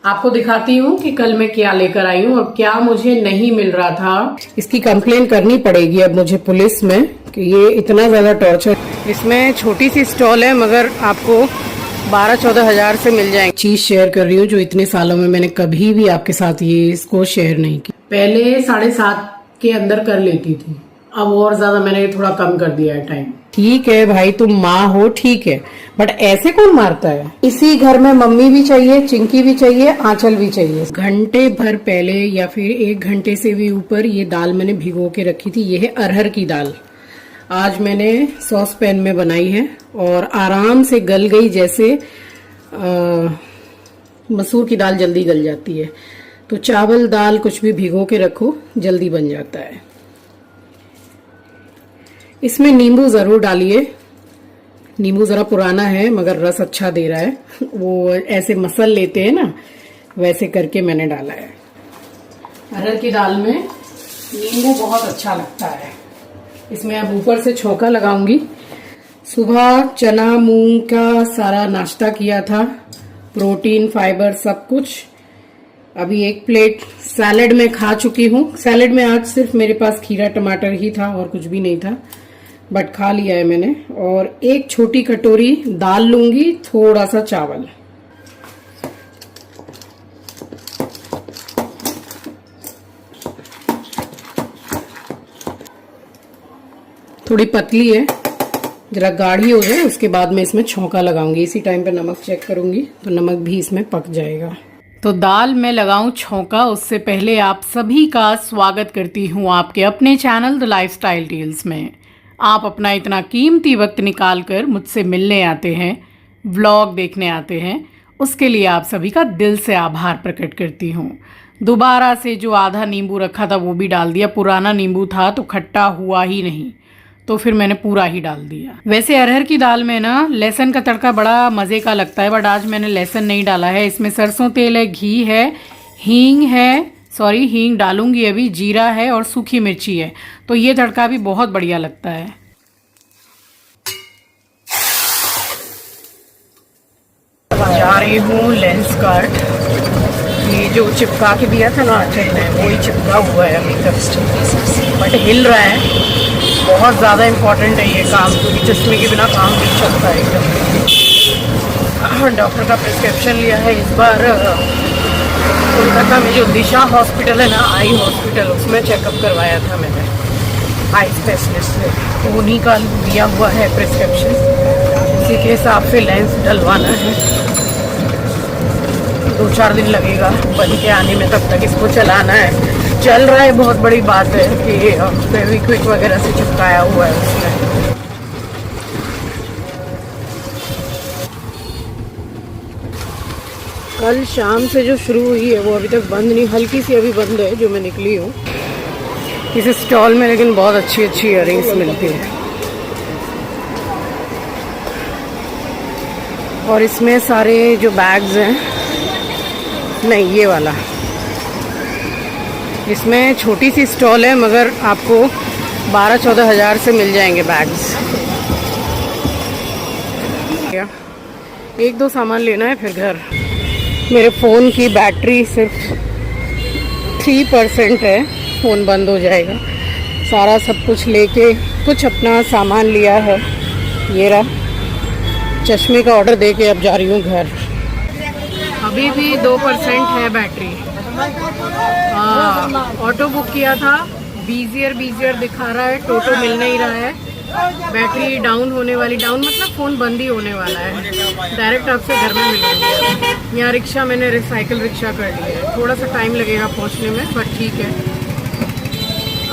आपको दिखाती हूँ कि कल मैं क्या लेकर आई हूँ और क्या मुझे नहीं मिल रहा था। इसकी कंप्लेन करनी पड़ेगी अब मुझे पुलिस में कि ये इतना ज्यादा टॉर्चर। इसमें छोटी सी स्टॉल है मगर आपको 12-14 हजार से मिल जाएंगे। चीज शेयर कर रही हूँ जो इतने सालों में मैंने कभी भी आपके साथ ये इसको शेयर नहीं की। पहले 7:30 के अंदर कर लेती थी, अब और ज्यादा मैंने थोड़ा कम कर दिया है टाइम। ठीक है भाई, तुम माँ हो ठीक है, बट ऐसे कौन मारता है। इसी घर में मम्मी भी चाहिए, चिंकी भी चाहिए, आंचल भी चाहिए। घंटे भर पहले या फिर 1 घंटे से भी ऊपर ये दाल मैंने भिगो के रखी थी। ये है अरहर की दाल। आज मैंने सॉस पैन में बनाई है और आराम से गल गई। जैसे मसूर की दाल जल्दी गल जाती है, तो चावल दाल कुछ भी भिगो के रखो जल्दी बन जाता है। इसमें नींबू जरूर डालिए। नींबू जरा पुराना है मगर रस अच्छा दे रहा है। वो ऐसे मसल लेते हैं ना, वैसे करके मैंने डाला है। अरहर की दाल में नींबू बहुत अच्छा लगता है। इसमें अब ऊपर से छौंका लगाऊंगी। सुबह चना मूंग का सारा नाश्ता किया था, प्रोटीन फाइबर सब कुछ। अभी 1 प्लेट सैलेड में खा चुकी हूँ। सैलेड में आज सिर्फ मेरे पास खीरा टमाटर ही था और कुछ भी नहीं था, बट खा लिया है मैंने। और 1 छोटी कटोरी दाल लूंगी, थोड़ा सा चावल। थोड़ी पतली है, जरा गाढ़ी हो जाए उसके बाद में इसमें छौंका लगाऊंगी। इसी टाइम पे नमक चेक करूंगी तो नमक भी इसमें पक जाएगा। तो दाल में लगाऊं छौंका उससे पहले आप सभी का स्वागत करती हूं आपके अपने चैनल द लाइफस्टाइल टेल्स में। आप अपना इतना कीमती वक्त निकाल कर मुझसे मिलने आते हैं, व्लॉग देखने आते हैं, उसके लिए आप सभी का दिल से आभार प्रकट करती हूँ। दोबारा से जो आधा नींबू रखा था वो भी डाल दिया। पुराना नींबू था तो खट्टा हुआ ही नहीं, तो फिर मैंने पूरा ही डाल दिया। वैसे अरहर की दाल में ना लहसुन का तड़का बड़ा मज़े का लगता है, बट आज मैंने लहसुन नहीं डाला है। इसमें सरसों तेल है, घी है, हींग है, सॉरी हींग डालूंगी अभी, जीरा है और सूखी मिर्ची है, तो ये तड़का भी बहुत बढ़िया लगता है। जा रही हूँ लेंस कार्ड। ये जो चिपका के दिया था ना आंचल में, वही चिपका हुआ है अभी तक, बट हिल रहा है। बहुत ज़्यादा इम्पोर्टेंट है ये काम, क्योंकि चश्मे के बिना काम नहीं चलता है एकदम। डॉक्टर का प्रिस्क्रिप्शन लिया है इस बार। कोलकाता में जो दिशा हॉस्पिटल है ना, आई हॉस्पिटल, उसमें चेकअप करवाया था मैंने आई स्पेशलिस्ट से, तो उन्हीं का दिया हुआ है प्रिस्क्रिप्शन। उसी के हिसाब से लेंस डलवाना है। 2-4 दिन लगेगा बन के आने में, तब तक इसको चलाना है। चल रहा है, बहुत बड़ी बात है कि फेविक्विक वगैरह से चिपकाया हुआ है उसमें। कल शाम से जो शुरू हुई है वो अभी तक बंद नहीं, हल्की सी अभी बंद है जो मैं निकली हूँ इस स्टॉल में, लेकिन बहुत अच्छी अच्छी इयररिंग्स मिलती है। और इसमें सारे जो बैग्स हैं, नहीं ये वाला, इसमें छोटी सी स्टॉल है मगर आपको 12-14 हजार से मिल जाएंगे बैग्स। 1-2 सामान लेना है फिर घर। मेरे फ़ोन की बैटरी सिर्फ 3% है, फ़ोन बंद हो जाएगा। सारा सब कुछ लेके कुछ अपना सामान लिया है। ये रहा, चश्मे का ऑर्डर दे के अब जा रही हूँ घर। अभी भी 2% है बैटरी। हाँ, ऑटो बुक किया था, बीजियर दिखा रहा है, टोटो मिल नहीं रहा है। बैटरी डाउन होने वाली, डाउन मतलब फ़ोन बंद ही होने वाला है। डायरेक्ट आपसे घर में मिलेंगे। यहाँ रिक्शा मैंने रिसाइकिल रिक्शा कर लिया है, थोड़ा सा टाइम लगेगा पहुँचने में, पर ठीक है।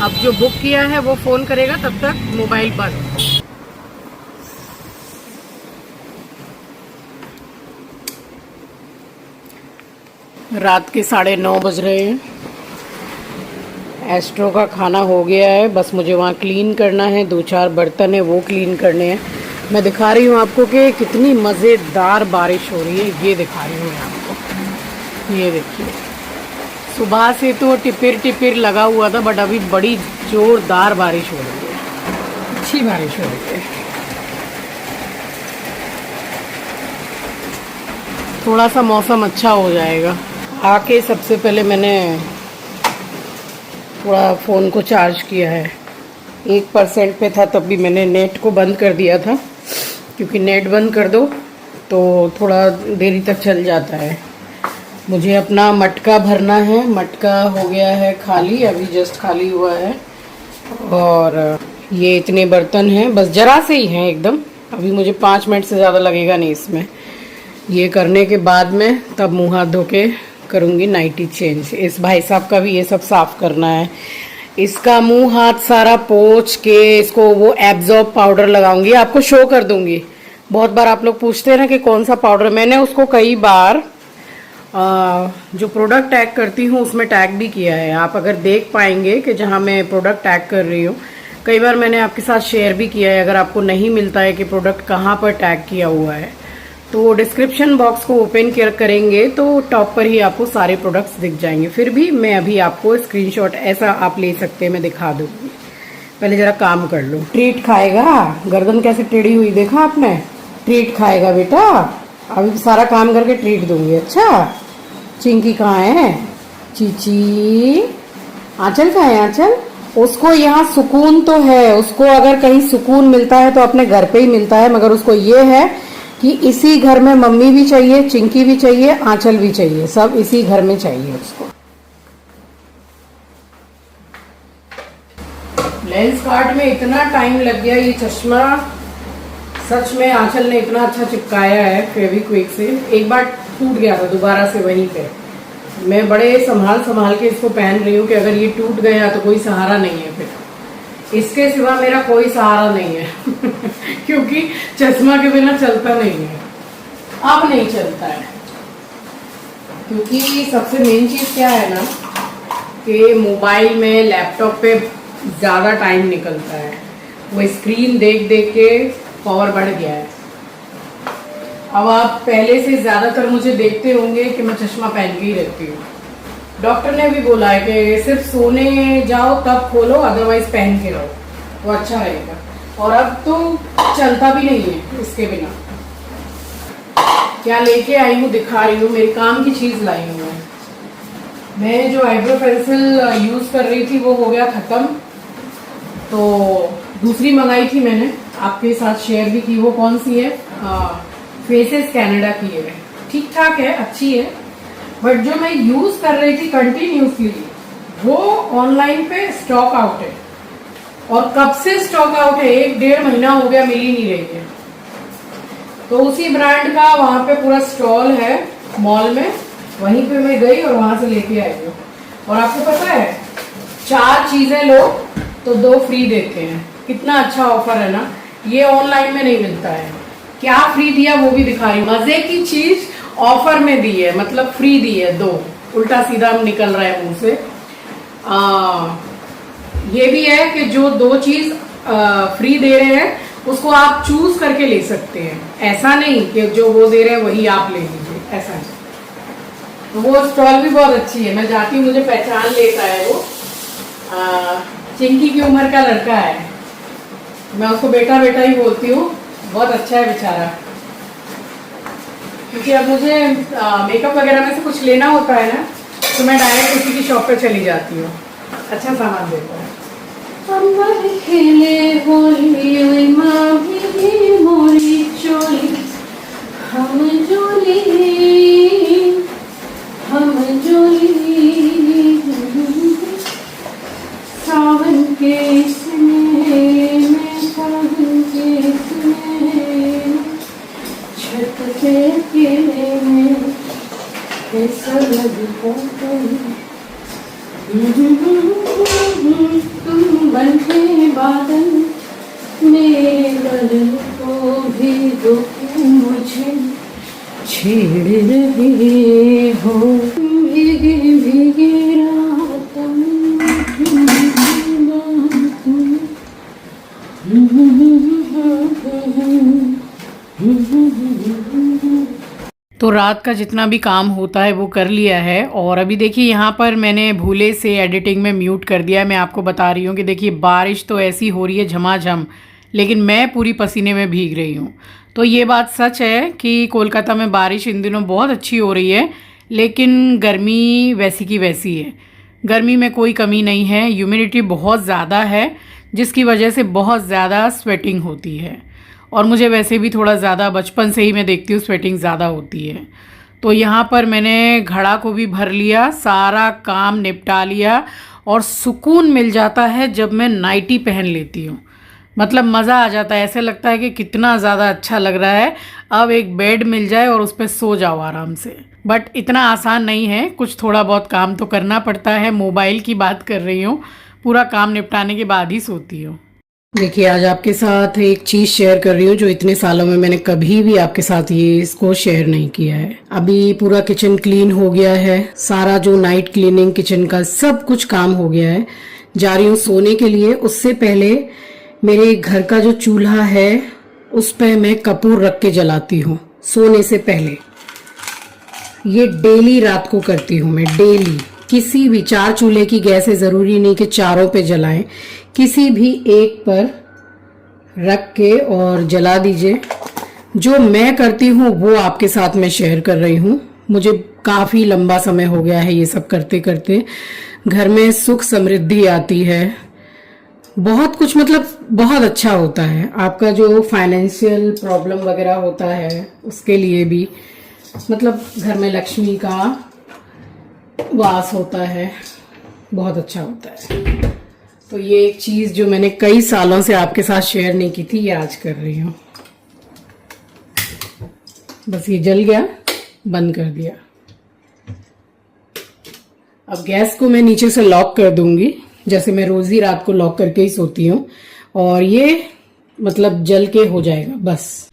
अब जो बुक किया है वो फ़ोन करेगा, तब तक मोबाइल बंद। रात के 9:30 बज रहे हैं। एस्ट्रो का खाना हो गया है, बस मुझे वहाँ क्लीन करना है। 2-4 बर्तन है वो क्लीन करने हैं। मैं दिखा रही हूँ आपको कि कितनी मज़ेदार बारिश हो रही है, ये दिखा रही हूँ आपको। ये देखिए, सुबह से तो टिपिर टिपिर लगा हुआ था, बट अभी बड़ी ज़ोरदार बारिश हो रही है, अच्छी बारिश हो रही है। थोड़ा सा मौसम अच्छा हो जाएगा। आके सबसे पहले मैंने थोड़ा फ़ोन को चार्ज किया है। 1% पे था तब भी मैंने नेट को बंद कर दिया था, क्योंकि नेट बंद कर दो तो थोड़ा देरी तक चल जाता है। मुझे अपना मटका भरना है। मटका हो गया है खाली, अभी जस्ट खाली हुआ है। और ये इतने बर्तन हैं, बस जरा से ही हैं एकदम। अभी मुझे 5 मिनट से ज़्यादा लगेगा नहीं इसमें। ये करने के बाद में तब मुँह हाथ धो के करूँगी नाइटी चेंज। इस भाई साहब का भी ये सब साफ़ करना है। इसका मुंह हाथ सारा पोंछ के इसको वो एब्जॉर्ब पाउडर लगाऊंगी, आपको शो कर दूंगी। बहुत बार आप लोग पूछते हैं ना कि कौन सा पाउडर, मैंने उसको कई बार जो प्रोडक्ट टैग करती हूँ उसमें टैग भी किया है। आप अगर देख पाएंगे कि जहाँ मैं प्रोडक्ट टैग कर रही हूँ, कई बार मैंने आपके साथ शेयर भी किया है। अगर आपको नहीं मिलता है कि प्रोडक्ट कहाँ पर टैग किया हुआ है, तो डिस्क्रिप्शन बॉक्स को ओपन करेंगे तो टॉप पर ही आपको सारे प्रोडक्ट्स दिख जाएंगे। फिर भी मैं अभी आपको स्क्रीनशॉट ऐसा आप ले सकते हैं, मैं दिखा दूंगी। पहले जरा काम कर लो। ट्रीट खाएगा, गर्दन कैसे टेढ़ी हुई देखा आपने। ट्रीट खाएगा बेटा, अभी सारा काम करके ट्रीट दूंगी। अच्छा, चिंकी कहाँ है? चीची, आंचल कहाँ है? आंचल, उसको यहाँ सुकून तो है। उसको अगर कहीं सुकून मिलता है तो अपने घर पे ही मिलता है, मगर उसको ये है कि इसी घर में मम्मी भी चाहिए, चिंकी भी चाहिए, आंचल भी चाहिए, सब इसी घर में चाहिए उसको। लेंस कार्ड में इतना टाइम लग गया, ये चश्मा सच में आंचल ने इतना अच्छा चिपकाया है फेविक्विक से। एक बार टूट गया था दोबारा से वहीं पे। मैं बड़े संभाल के इसको पहन रही हूँ कि अगर ये टूट गया तो कोई सहारा नहीं है, फिर इसके सिवा मेरा कोई सहारा नहीं है क्योंकि चश्मा के बिना चलता नहीं है, अब नहीं चलता है। क्योंकि सबसे मेन चीज क्या है ना कि मोबाइल में, लैपटॉप पे ज्यादा टाइम निकलता है। वो स्क्रीन देख देख के पावर बढ़ गया है। अब आप पहले से ज्यादातर मुझे देखते होंगे कि मैं चश्मा पहन के ही रहती हूँ। डॉक्टर ने भी बोला है कि सिर्फ सोने जाओ तब खोलो, अदरवाइज पहन के रहो, वो अच्छा रहेगा। और अब तो चलता भी नहीं है इसके बिना। क्या लेके आई हूँ दिखा रही हूँ, मेरे काम की चीज लाई हूँ मैं। जो आईब्रो पेंसिल यूज कर रही थी वो हो गया खत्म, तो दूसरी मंगाई थी मैंने, आपके साथ शेयर भी की। वो कौन सी है? फेसेस कनाडा की है। ठीक ठाक है, अच्छी है, बट जो मैं यूज कर रही थी कंटिन्यूसली वो ऑनलाइन पे स्टॉक आउट है। और कब से स्टॉक आउट है, 1-1.5 महीना हो गया, मिल ही नहीं रही है। तो उसी ब्रांड का वहां पे पूरा स्टॉल है मॉल में, वहीं पे मैं गई और वहां से लेके आई हूँ। और आपको पता है 4 चीजें लो तो 2 फ्री देते हैं। कितना अच्छा ऑफर है ना, ये ऑनलाइन में नहीं मिलता है। क्या फ्री दिया वो भी दिखा रही हूँ। मजे की चीज ऑफर में दी है, मतलब फ्री दी है 2। उल्टा सीधा निकल रहा है मुंह से। ये भी है कि जो 2 चीज फ्री दे रहे हैं उसको आप चूज करके ले सकते हैं। ऐसा नहीं कि जो वो दे रहे हैं वही आप ले लीजिए, ऐसा नहीं। तो वो स्टॉल भी बहुत अच्छी है। मैं जाती हूँ, मुझे पहचान लेता है वो। चिंकी की उम्र का लड़का है, मैं उसको बेटा बेटा ही बोलती हूँ। बहुत अच्छा है बेचारा। क्योंकि अब मुझे मेकअप वगैरह में से कुछ लेना होता है ना, तो मैं डायरेक्ट उसी की शॉप पे चली जाती हूँ। अच्छा सामान देता है। खेले होली मोरी चोली, हम जोली सावन के स्नेह में, सावन के स्नेह, छत पे अकेले में कैसा लगता है। तुम बनके बादल, मेरे दिल को भी दो, मुझे छेड़ रहे हो। भीगे भीगे रातों तो रात का जितना भी काम होता है वो कर लिया है। और अभी देखिए यहाँ पर मैंने भूले से एडिटिंग में म्यूट कर दिया है। मैं आपको बता रही हूँ कि देखिए बारिश तो ऐसी हो रही है झमाझम, लेकिन मैं पूरी पसीने में भीग रही हूँ। तो ये बात सच है कि कोलकाता में बारिश इन दिनों बहुत अच्छी हो रही है, लेकिन गर्मी वैसी की वैसी है। गर्मी में कोई कमी नहीं है, ह्यूमिडिटी बहुत ज़्यादा है जिसकी वजह से बहुत ज़्यादा स्वेटिंग होती है। और मुझे वैसे भी थोड़ा ज़्यादा बचपन से ही मैं देखती हूँ स्वेटिंग ज़्यादा होती है। तो यहाँ पर मैंने घड़ा को भी भर लिया, सारा काम निपटा लिया और सुकून मिल जाता है जब मैं नाइटी पहन लेती हूँ। मतलब मज़ा आ जाता है, ऐसे लगता है कि कितना ज़्यादा अच्छा लग रहा है, अब एक बेड मिल जाए और उस पर सो जाओ आराम से। बट इतना आसान नहीं है, कुछ थोड़ा बहुत काम तो करना पड़ता है। मोबाइल की बात कर रही हूँ, पूरा काम निपटाने के बाद ही सोती हूँ। देखिए, आज आपके साथ एक चीज़ शेयर कर रही हूँ जो इतने सालों में मैंने कभी भी आपके साथ ये इसको शेयर नहीं किया है। अभी पूरा किचन क्लीन हो गया है, सारा जो नाइट क्लीनिंग किचन का सब कुछ काम हो गया है। जा रही हूँ सोने के लिए। उससे पहले मेरे घर का जो चूल्हा है उस पर मैं कपूर रख के जलाती हूँ सोने से पहले। ये डेली रात को करती हूँ मैं, डेली। किसी भी 4 चूल्हे की गैस है, ज़रूरी नहीं कि चारों पे जलाएं, किसी भी एक पर रख के और जला दीजिए। जो मैं करती हूँ वो आपके साथ मैं शेयर कर रही हूँ। मुझे काफ़ी लंबा समय हो गया है ये सब करते करते। घर में सुख समृद्धि आती है, बहुत कुछ, मतलब बहुत अच्छा होता है। आपका जो फाइनेंशियल प्रॉब्लम वगैरह होता है उसके लिए भी, मतलब घर में लक्ष्मी का वास होता है, बहुत अच्छा होता है। तो ये एक चीज़ जो मैंने कई सालों से आपके साथ शेयर नहीं की थी, ये आज कर रही हूँ। बस ये जल गया, बंद कर दिया। अब गैस को मैं नीचे से लॉक कर दूंगी, जैसे मैं रोज ही रात को लॉक करके ही सोती हूँ, और ये मतलब जल के हो जाएगा बस।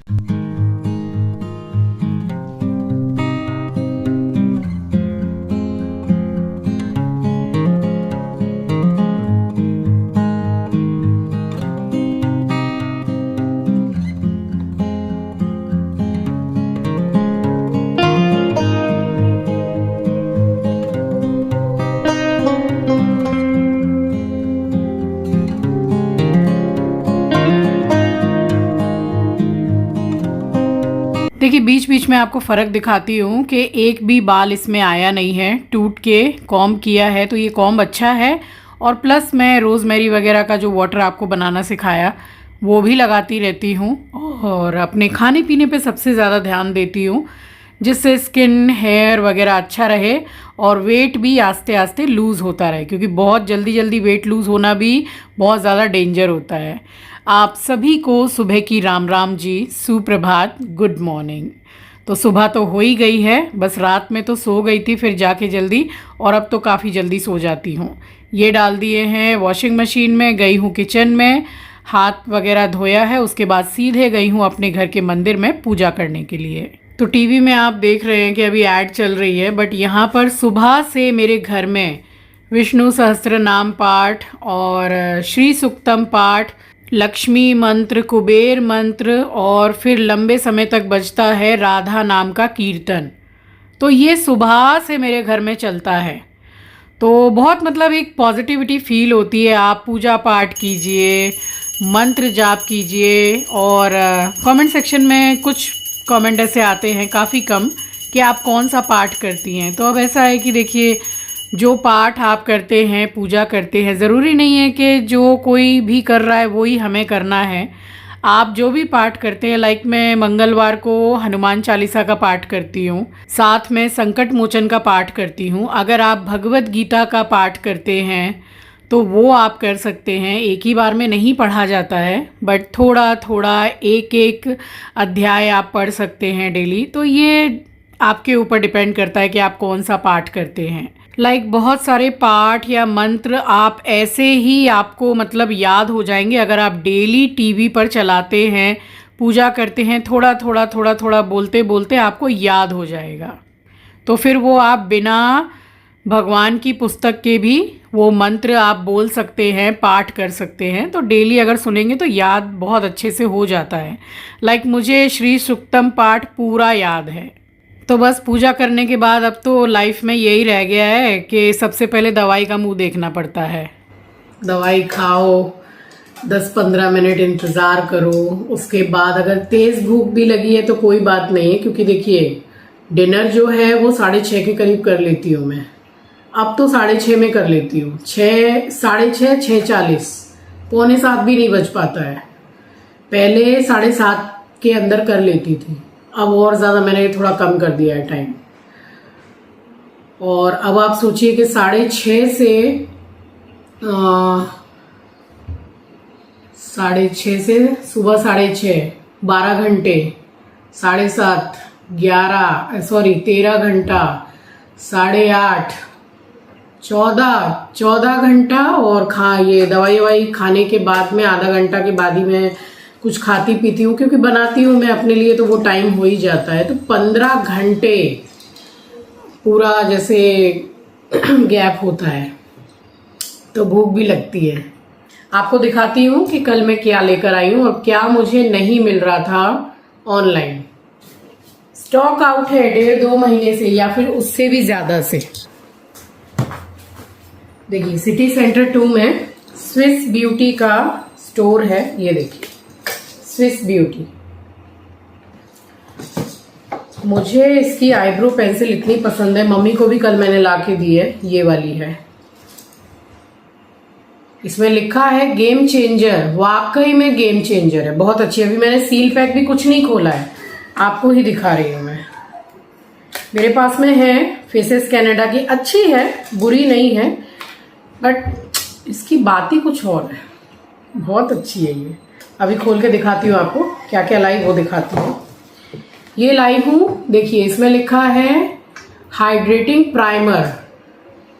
देखिए, बीच बीच में आपको फ़र्क दिखाती हूँ कि एक भी बाल इसमें आया नहीं है, टूट के कॉम्ब किया है तो ये कॉम्ब अच्छा है। और प्लस मैं रोज़मेरी वगैरह का जो वाटर आपको बनाना सिखाया वो भी लगाती रहती हूँ, और अपने खाने पीने पे सबसे ज़्यादा ध्यान देती हूँ जिससे स्किन, हेयर वगैरह अच्छा रहे और वेट भी आस्ते आस्ते लूज़ होता रहे, क्योंकि बहुत जल्दी जल्दी वेट लूज़ होना भी बहुत ज़्यादा डेंजर होता है। आप सभी को सुबह की राम राम जी, सुप्रभात, गुड मॉर्निंग। तो सुबह तो हो ही गई है, बस रात में तो सो गई थी फिर जाके जल्दी, और अब तो काफ़ी जल्दी सो जाती हूँ। ये डाल दिए हैं वॉशिंग मशीन में, गई हूँ किचन में, हाथ वगैरह धोया है, उसके बाद सीधे गई हूँ अपने घर के मंदिर में पूजा करने के लिए। तो टीवी में आप देख रहे हैं कि अभी ऐड चल रही है, बट यहाँ पर सुबह से मेरे घर में विष्णु सहस्त्र नाम पाठ और श्री सुक्तम पाठ, लक्ष्मी मंत्र, कुबेर मंत्र, और फिर लंबे समय तक बजता है राधा नाम का कीर्तन। तो ये सुबह से मेरे घर में चलता है, तो बहुत मतलब एक पॉजिटिविटी फील होती है। आप पूजा पाठ कीजिए, मंत्र जाप कीजिए, और कमेंट सेक्शन में कुछ कमेंट ऐसे आते हैं, काफ़ी कम, कि आप कौन सा पाठ करती हैं। तो अब ऐसा है कि देखिए, जो पाठ आप करते हैं, पूजा करते हैं, ज़रूरी नहीं है कि जो कोई भी कर रहा है वो ही हमें करना है। आप जो भी पाठ करते हैं, लाइक मैं मंगलवार को हनुमान चालीसा का पाठ करती हूँ, साथ में संकट मोचन का पाठ करती हूँ। अगर आप भगवत गीता का पाठ करते हैं तो वो आप कर सकते हैं। एक ही बार में नहीं पढ़ा जाता है, बट थोड़ा थोड़ा एक एक अध्याय आप पढ़ सकते हैं डेली। तो ये आपके ऊपर डिपेंड करता है कि आप कौन सा पाठ करते हैं। लाइक बहुत सारे पाठ या मंत्र आप ऐसे ही आपको मतलब याद हो जाएंगे अगर आप डेली टीवी पर चलाते हैं, पूजा करते हैं, थोड़ा थोड़ा थोड़ा थोड़ा बोलते बोलते आपको याद हो जाएगा। तो फिर वो आप बिना भगवान की पुस्तक के भी वो मंत्र आप बोल सकते हैं, पाठ कर सकते हैं। तो डेली अगर सुनेंगे तो याद बहुत अच्छे से हो जाता है। लाइक मुझे श्री सुक्तम पाठ पूरा याद है। तो बस पूजा करने के बाद अब तो लाइफ में यही रह गया है कि सबसे पहले दवाई का मुंह देखना पड़ता है। दवाई खाओ, 10-15 मिनट इंतज़ार करो, उसके बाद अगर तेज़ भूख भी लगी है तो कोई बात नहीं है, क्योंकि देखिए डिनर जो है वो 6:30 के करीब कर लेती हूँ मैं। अब तो 6:30 में कर लेती हूँ, 6, 6:30, 6:40, 6:45 भी नहीं बज पाता है। पहले 7:30 के अंदर कर लेती थी, अब और ज़्यादा मैंने थोड़ा कम कर दिया है टाइम। और अब आप सोचिए कि 6:30 से 6:30 से सुबह 6:30, 12 घंटे, 7:30, 13 घंटा, 8:30, 14 घंटा। और ये दवाई ववाई खाने के बाद में आधा घंटा के बाद ही मैं कुछ खाती पीती हूँ, क्योंकि बनाती हूँ मैं अपने लिए, तो वो टाइम हो ही जाता है। तो 15 घंटे पूरा जैसे गैप होता है, तो भूख भी लगती है। आपको दिखाती हूँ कि कल मैं क्या लेकर आई हूँ और क्या मुझे नहीं मिल रहा था ऑनलाइन। स्टॉक आउट है 1.5-2 महीने से, या फिर उससे भी ज्यादा से। देखिए सिटी सेंटर 2 में स्विस ब्यूटी का स्टोर है, ये देखिए स्विस ब्यूटी। मुझे इसकी आईब्रो पेंसिल इतनी पसंद है, मम्मी को भी कल मैंने ला के दी है, ये वाली है। इसमें लिखा है गेम चेंजर, वाकई में गेम चेंजर है, बहुत अच्छी है। अभी मैंने सील पैक भी कुछ नहीं खोला है, आपको ही दिखा रही हूं मैं। मेरे पास में है फेसेस कनाडा की, अच्छी है, बुरी नहीं है, बट इसकी बात ही कुछ और है, बहुत अच्छी है ये। अभी खोल के दिखाती हूँ आपको क्या क्या लाई, वो दिखाती हूँ। ये लाई हूं, देखिए इसमें लिखा है हाइड्रेटिंग प्राइमर,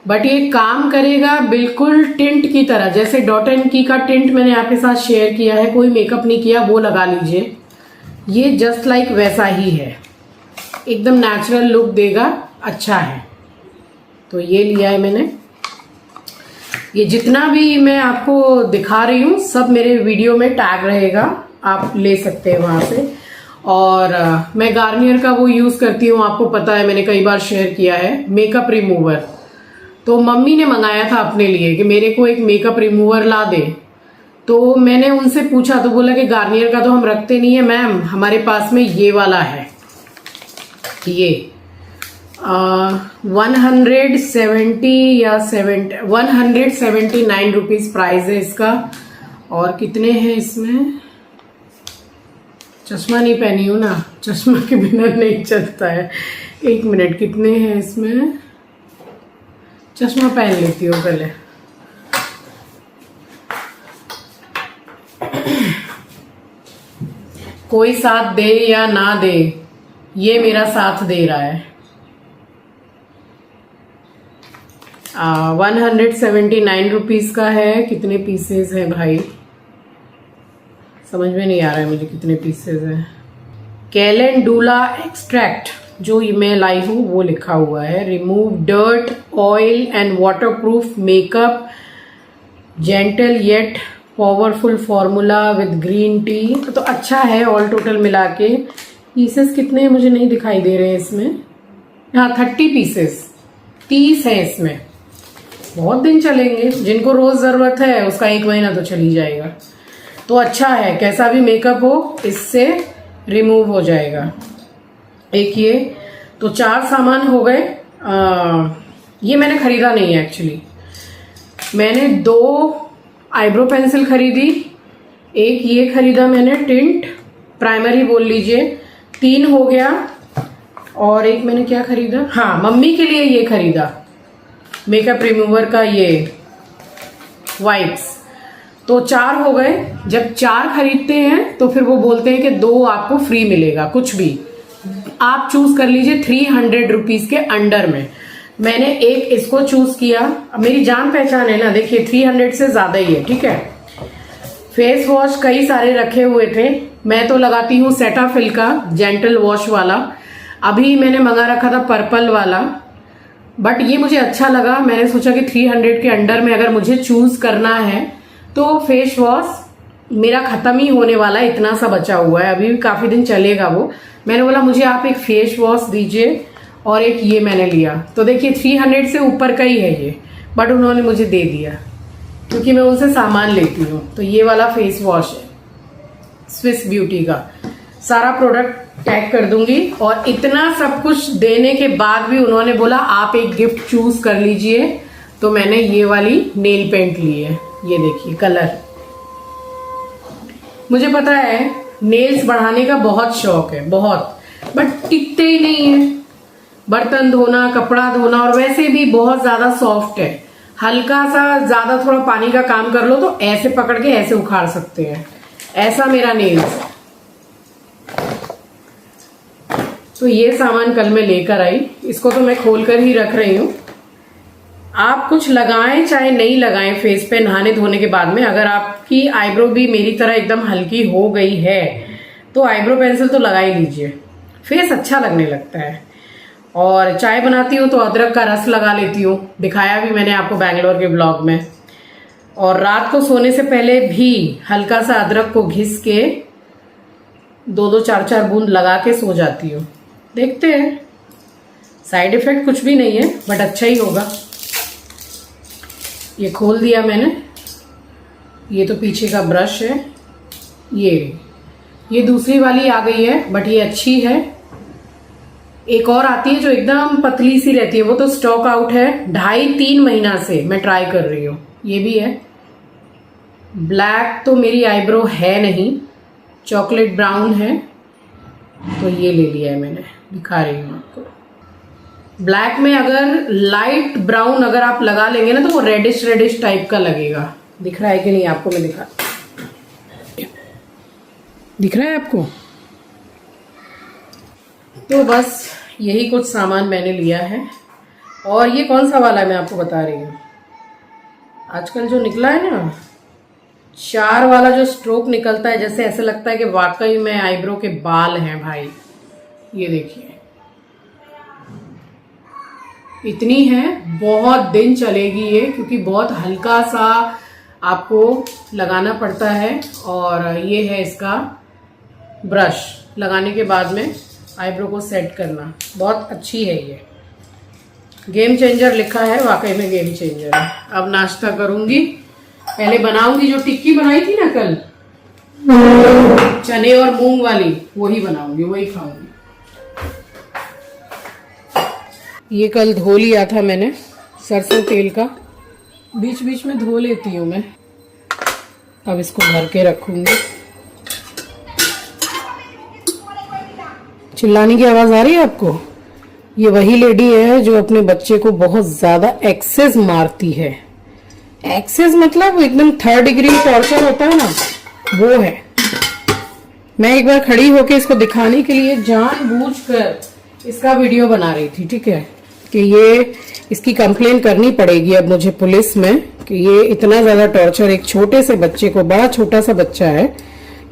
बट ये काम करेगा बिल्कुल टिंट की तरह, जैसे डॉट एंड की का टिंट मैंने आपके साथ शेयर किया है, कोई मेकअप नहीं किया, वो लगा लीजिए। ये जस्ट लाइक वैसा ही है, एकदम नेचुरल लुक देगा, अच्छा है। तो ये लिया है मैंने। ये जितना भी मैं आपको दिखा रही हूँ सब मेरे वीडियो में टैग रहेगा, आप ले सकते हैं वहां से। और मैं गार्नियर का वो यूज करती हूँ, आपको पता है मैंने कई बार शेयर किया है, मेकअप रिमूवर। तो मम्मी ने मंगाया था अपने लिए कि मेरे को एक मेकअप रिमूवर ला दे, तो मैंने उनसे पूछा तो बोला कि गार्नियर का तो हम रखते नहीं है मैम, हमारे पास में ये वाला है। ये 179 रुपीज प्राइस है इसका। और कितने हैं इसमें, चश्मा नहीं पहनी हूं ना, चश्मा के बिना नहीं चलता है। 1 मिनट, कितने हैं इसमें, चश्मा पहन लेती हूँ पहले। कोई साथ दे या ना दे, ये मेरा साथ दे रहा है। 179 रुपीज का है। कितने पीसेज हैं भाई, समझ में नहीं आ रहा है मुझे कितने पीसेज हैं। कैलेंडुला एक्सट्रैक्ट जो मैं लाई हूं वो लिखा हुआ है, remove dirt, oil and waterproof makeup, gentle yet powerful formula with green tea. तो अच्छा है ऑल टोटल मिला के। पीसेस कितने हैं मुझे नहीं दिखाई दे रहे हैं इसमें। हाँ 30 पीसेस, 30 है इसमें। बहुत दिन चलेंगे, जिनको रोज जरूरत है उसका 1 महीना तो चल ही जाएगा। तो अच्छा है, कैसा भी मेकअप हो इससे रिमूव हो जाएगा। एक ये तो 4 सामान हो गए। ये मैंने खरीदा नहीं है एक्चुअली, मैंने 2 आईब्रो पेंसिल खरीदी, एक ये खरीदा मैंने टिंट प्राइमर ही बोल लीजिए, 3 हो गया। और एक मैंने क्या खरीदा, हाँ मम्मी के लिए ये खरीदा मेकअप रिमूवर का ये वाइप्स। तो 4 हो गए। जब 4 खरीदते हैं तो फिर वो बोलते हैं कि 2 आपको फ्री मिलेगा, कुछ भी आप चूज कर लीजिए 300 रुपीज के अंडर में। मैंने एक इसको चूज किया, मेरी जान पहचान है ना, देखिए 300 से ज्यादा ही है, ठीक है। फेस वॉश कई सारे रखे हुए थे, मैं तो लगाती हूँ सेटाफिल का जेंटल वॉश वाला। अभी मैंने मंगा रखा था पर्पल वाला, बट ये मुझे अच्छा लगा। मैंने सोचा कि 300 के अंडर में अगर मुझे चूज करना है तो फेस वॉश मेरा खत्म ही होने वाला है, इतना सा बचा हुआ है, अभी भी काफी दिन चलेगा वो। मैंने बोला मुझे आप एक फेस वॉश दीजिए, और एक ये मैंने लिया। तो देखिए 300 से ऊपर का ही है ये, बट उन्होंने मुझे दे दिया क्योंकि मैं उनसे सामान लेती हूँ। तो ये वाला फेस वॉश है स्विस ब्यूटी का। सारा प्रोडक्ट टैग कर दूंगी। और इतना सब कुछ देने के बाद भी उन्होंने बोला आप एक गिफ्ट चूज कर लीजिए, तो मैंने ये वाली नेल पेंट ली है। ये देखिए कलर। मुझे पता है नेल्स बढ़ाने का बहुत शौक है, बहुत, बट टिकते ही नहीं है। बर्तन धोना, कपड़ा धोना, और वैसे भी बहुत ज्यादा सॉफ्ट है। हल्का सा ज्यादा थोड़ा पानी का काम कर लो तो ऐसे पकड़ के ऐसे उखाड़ सकते हैं, ऐसा मेरा नेल्स। तो ये सामान कल मैं लेकर आई, इसको तो मैं खोल कर ही रख रही हूँ। आप कुछ लगाएं चाहे नहीं लगाएं फेस पे नहाने धोने के बाद में, अगर आपकी आईब्रो भी मेरी तरह एकदम हल्की हो गई है तो आईब्रो पेंसिल तो लगा ही लीजिए, फेस अच्छा लगने लगता है। और चाय बनाती हूँ तो अदरक का रस लगा लेती हूँ, दिखाया भी मैंने आपको बैंगलोर के ब्लॉग में। और रात को सोने से पहले भी हल्का सा अदरक को घिस के 2-2, 4-4 बूंद लगा के सो जाती हूँ। देखते हैं, साइड इफेक्ट कुछ भी नहीं है बट अच्छा ही होगा। ये खोल दिया मैंने। ये तो पीछे का ब्रश है। ये दूसरी वाली आ गई है बट ये अच्छी है। एक और आती है जो एकदम पतली सी रहती है, वो तो स्टॉक आउट है। 2.5-3 महीना से मैं ट्राई कर रही हूँ। ये भी है। ब्लैक तो मेरी आईब्रो है नहीं, चॉकलेट ब्राउन है, तो ये ले लिया है मैंने, दिखा रही हूँ आपको। ब्लैक में अगर लाइट ब्राउन अगर आप लगा लेंगे ना तो वो रेडिश टाइप का लगेगा। दिख रहा है कि नहीं आपको? मैं दिख रहा है आपको? तो बस यही कुछ सामान मैंने लिया है। और ये कौन सा वाला है मैं आपको बता रही हूँ, आजकल जो निकला है ना 4 वाला, जो स्ट्रोक निकलता है, जैसे ऐसे लगता है कि वाकई में आईब्रो के बाल हैं भाई। ये देखिए इतनी है, बहुत दिन चलेगी ये, क्योंकि बहुत हल्का सा आपको लगाना पड़ता है। और ये है इसका ब्रश, लगाने के बाद में आईब्रो को सेट करना। बहुत अच्छी है ये, गेम चेंजर लिखा है, वाकई में गेम चेंजर है। अब नाश्ता करूंगी, पहले बनाऊंगी जो टिक्की बनाई थी ना कल, चने और मूंग वाली, वही बनाऊंगी, वही खाऊंगी। ये कल धो लिया था मैंने सरसों तेल का, बीच बीच में धो लेती हूँ मैं। अब इसको भर के रखूंगी। चिल्लाने की आवाज आ रही है आपको? ये वही लेडी है जो अपने बच्चे को बहुत ज्यादा एक्सेस मारती है। एक्सेस मतलब एकदम 3rd डिग्री टॉर्चर होता है ना, वो है। मैं एक बार खड़ी होके इसको दिखाने के लिए जानबूझकर इसका वीडियो बना रही थी, ठीक है, कि ये इसकी कंप्लेन करनी पड़ेगी अब मुझे पुलिस में कि ये इतना ज्यादा टॉर्चर एक छोटे से बच्चे को, बड़ा छोटा सा बच्चा है,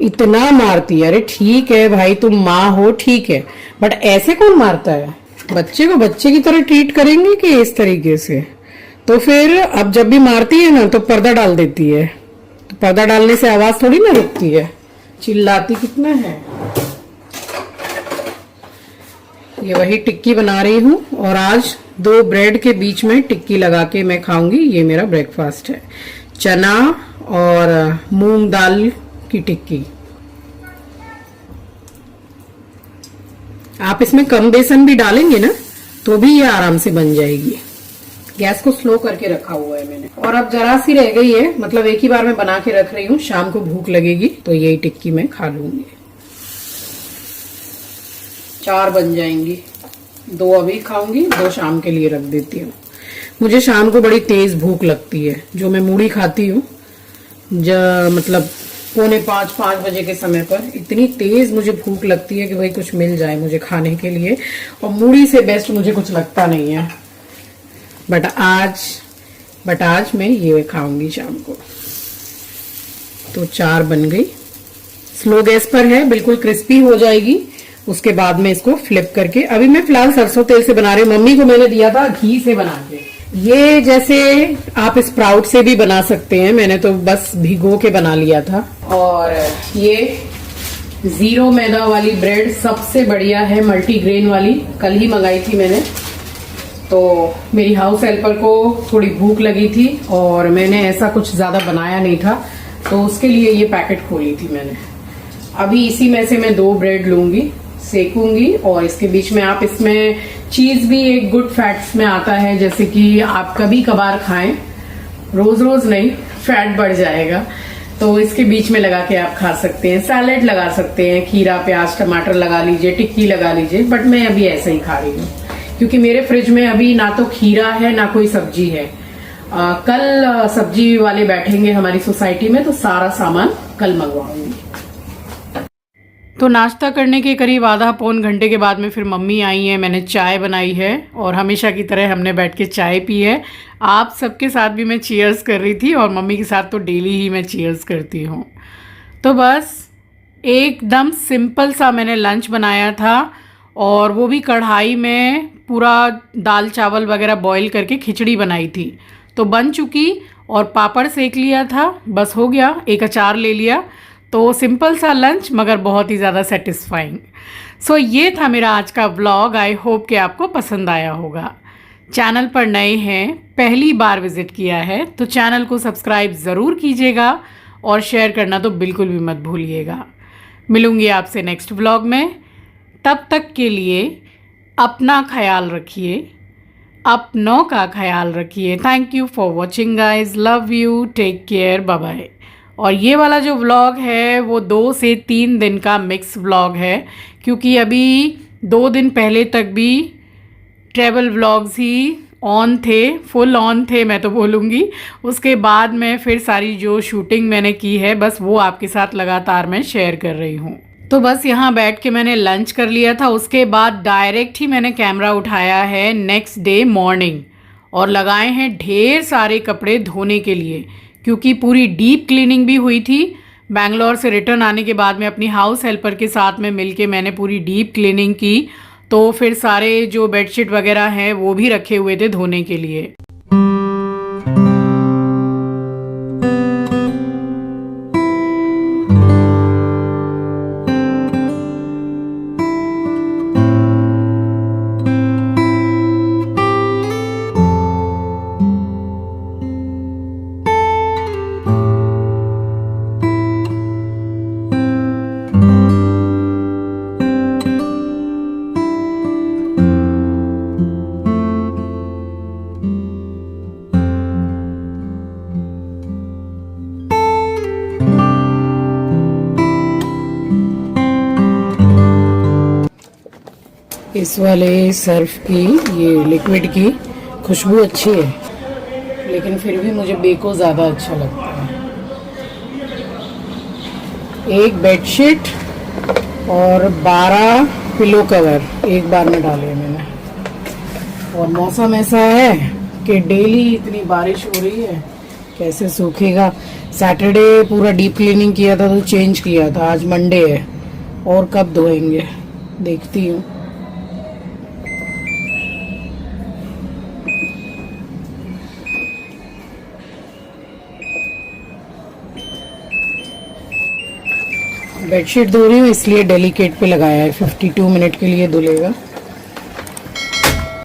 इतना मारती है। अरे ठीक है भाई, तुम माँ हो, ठीक है, बट ऐसे कौन मारता है? बच्चे को बच्चे की तरह ट्रीट करेंगे कि इस तरीके से? तो फिर अब जब भी मारती है ना तो पर्दा डाल देती है, तो पर्दा डालने से आवाज थोड़ी ना रुकती है। चिल्लाती कितना है। ये वही टिक्की बना रही हूँ और आज 2 ब्रेड के बीच में टिक्की लगा के मैं खाऊंगी। ये मेरा ब्रेकफास्ट है, चना और मूंग दाल की टिक्की। आप इसमें कम बेसन भी डालेंगे ना तो भी ये आराम से बन जाएगी। गैस को स्लो करके रखा हुआ है मैंने। और अब जरा सी रह गई है, मतलब एक ही बार में बना के रख रही हूँ, शाम को भूख लगेगी तो यही टिक्की मैं खा लूंगी। 4 बन जाएंगी, 2 अभी खाऊंगी, 2 शाम के लिए रख देती हूँ। मुझे शाम को बड़ी तेज भूख लगती है, जो मैं मूढ़ी खाती हूँ मतलब 4:45-5 बजे के समय पर, इतनी तेज मुझे भूख लगती है कि भाई कुछ मिल जाए मुझे खाने के लिए। और मूढ़ी से बेस्ट मुझे कुछ लगता नहीं है। बट आज मैं ये खाऊंगी शाम को। तो 4 बन गई, स्लो गैस पर है, बिल्कुल क्रिस्पी हो जाएगी। उसके बाद में इसको फ्लिप करके, अभी मैं फिलहाल सरसों तेल से बना रही हूँ, मम्मी को मैंने दिया था घी से बना के। ये जैसे आप स्प्राउट से भी बना सकते हैं, मैंने तो बस भिगो के बना लिया था। और ये 0 मैदा वाली ब्रेड सबसे बढ़िया है, मल्टीग्रेन वाली, कल ही मंगाई थी मैंने। तो मेरी हाउस हेल्पर को थोड़ी भूख लगी थी और मैंने ऐसा कुछ ज्यादा बनाया नहीं था, तो उसके लिए ये पैकेट खोली थी मैंने। अभी इसी में से मैं 2 ब्रेड लूंगी सेकूंगी। और इसके बीच में आप इसमें चीज भी एक गुड फैट्स में आता है, जैसे कि आप कभी कभार खाएं, रोज रोज नहीं, फैट बढ़ जाएगा। तो इसके बीच में लगा के आप खा सकते हैं, सैलेड लगा सकते हैं, खीरा प्याज टमाटर लगा लीजिए, टिक्की लगा लीजिए। बट मैं अभी ऐसे ही खा रही हूँ क्योंकि मेरे फ्रिज में अभी ना तो खीरा है ना कोई सब्जी है। कल सब्जी वाले बैठेंगे हमारी सोसाइटी में, तो सारा सामान कल मंगवाऊंगी। तो नाश्ता करने के करीब आधा पौन घंटे के बाद में फिर मम्मी आई हैं, मैंने चाय बनाई है और हमेशा की तरह हमने बैठ के चाय पी है। आप सबके साथ भी मैं चीयर्स कर रही थी और मम्मी के साथ तो डेली ही मैं चीयर्स करती हूँ। तो बस एकदम सिंपल सा मैंने लंच बनाया था और वो भी कढ़ाई में पूरा दाल चावल वगैरह बॉईल करके खिचड़ी बनाई थी, तो बन चुकी। और पापड़ सेक लिया था, बस हो गया, एक अचार ले लिया। तो सिंपल सा लंच मगर बहुत ही ज़्यादा सेटिस्फाइंग। सो ये था मेरा आज का व्लॉग। आई होप कि आपको पसंद आया होगा। चैनल पर नए हैं, पहली बार विजिट किया है तो चैनल को सब्सक्राइब ज़रूर कीजिएगा और शेयर करना तो बिल्कुल भी मत भूलिएगा। मिलूंगी आपसे नेक्स्ट व्लॉग में, तब तक के लिए अपना ख्याल रखिए, अपनों का ख्याल रखिए। Thank you for watching guys, love you, take care, bye bye. और ये वाला जो व्लॉग है वो 2 से 3 दिन का मिक्स व्लॉग है, क्योंकि अभी 2 दिन पहले तक भी ट्रैवल व्लॉग्स ही ऑन थे, फुल ऑन थे मैं तो बोलूँगी। उसके बाद में फिर सारी जो शूटिंग मैंने की है बस वो आपके साथ लगातार मैं शेयर कर रही हूँ। तो बस यहाँ बैठ के मैंने लंच कर लिया था, उसके बाद डायरेक्ट ही मैंने कैमरा उठाया है नेक्स्ट डे मॉर्निंग और लगाए हैं ढेर सारे कपड़े धोने के लिए, क्योंकि पूरी डीप क्लीनिंग भी हुई थी। बैंगलोर से रिटर्न आने के बाद में अपनी हाउस हेल्पर के साथ में मिलके मैंने पूरी डीप क्लीनिंग की। तो फिर सारे जो बेडशीट वगैरह हैं वो भी रखे हुए थे धोने के लिए। इस वाले सर्फ की, ये लिक्विड की खुशबू अच्छी है, लेकिन फिर भी मुझे बेको ज़्यादा अच्छा लगता है। एक बेडशीट और 12 पिलो कवर एक बार में डाले मैंने। और मौसम ऐसा है कि डेली इतनी बारिश हो रही है, कैसे सूखेगा। सैटरडे पूरा डीप क्लीनिंग किया था तो चेंज किया था, आज मंडे है और कब धोएंगे देखती हूँ। बेडशीट धो रही हूँ इसलिए डेलिकेट पे लगाया है, 52 मिनट के लिए धुलेगा।